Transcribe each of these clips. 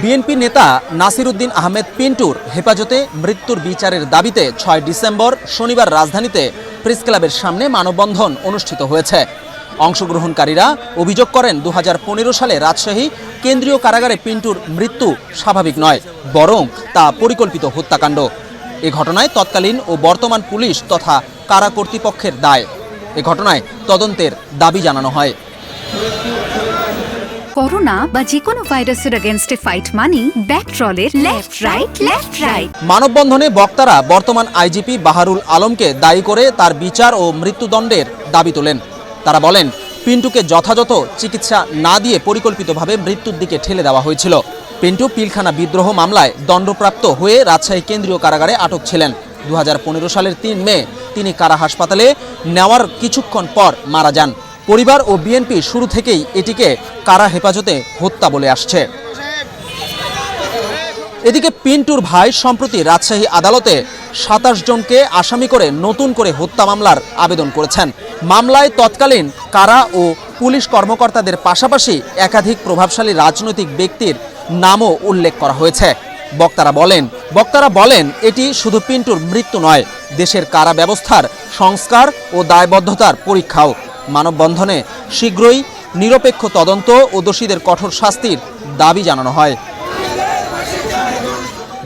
BNP নেতা নাসির উদ্দিন আহমেদ পিন্টুর হেফাজতে মৃত্যুর বিচারের দাবিতে ৬ ডিসেম্বর শনিবার রাজধানীতে প্রেস ক্লাবের সামনে মানববন্ধন অনুষ্ঠিত হয়েছে। অংশগ্রহণকারীরা অভিযোগ করেন ২০১৫ সালে রাজশাহী কেন্দ্রীয় কারাগারে পিন্টুর মৃত্যু স্বাভাবিক নয়, বরং তা পরিকল্পিত হত্যাকাণ্ড। এ ঘটনায় তৎকালীন ও বর্তমান পুলিশ তথা কারা কর্তৃপক্ষের দায়। এ ঘটনায় তদন্তের দাবি জানানো হয়। করোনা বা যে কোনো ভাইরাসের এগেইনস্টে ফাইট মানি ব্যাকট্রলের লেফট রাইট। মানববন্ধনে বক্তারা বর্তমান আইজিপি বাহারুল আলমকে দায়ী করে তার বিচার ও মৃত্যুদণ্ডের দাবি তোলেন। তারা বলেন, পিন্টুকে যথাযথ চিকিৎসা না দিয়ে পরিকল্পিতভাবে মৃত্যুর দিকে ঠেলে দেওয়া হয়েছিল। পিন্টু পিলখানা বিদ্রোহ মামলায় দণ্ডপ্রাপ্ত হয়ে রাজশাহী কেন্দ্রীয় কারাগারে আটক ছিলেন। ২০১৫ সালের ৩ মে তিনি কারা হাসপাতালে নেওয়ার কিছুক্ষণ পর মারা যান। পরিবার ও বিএনপি শুরু থেকেই এটিকে কারা হেফাজতে হত্যা বলে আসছে। এদিকে পিন্টুর ভাই সম্প্রতি রাজশাহী আদালতে ২৭ জনকে আসামি করে নতুন করে হত্যা মামলার আবেদন করেছেন। মামলায় তৎকালীন কারা ও পুলিশ কর্মকর্তাদের পাশাপাশি একাধিক প্রভাবশালী রাজনৈতিক ব্যক্তির নামও উল্লেখ করা হয়েছে। বক্তারা বলেন এটি শুধু পিন্টুর মৃত্যু নয়, দেশের কারা ব্যবস্থার সংস্কার ও দায়বদ্ধতার পরীক্ষাও। মানববন্ধনে শীঘ্রই নিরপেক্ষ তদন্ত ও দোষীদের কঠোর শাস্তির দাবি জানানো হয়।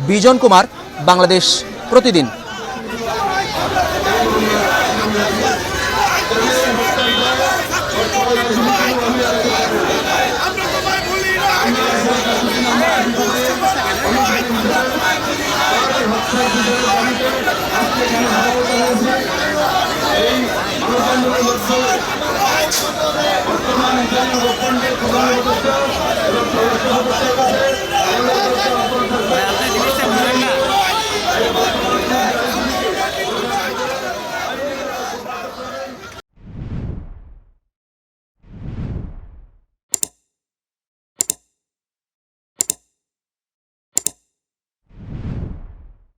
বিজন কুমার, বাংলাদেশ প্রতিদিন। বর্তমান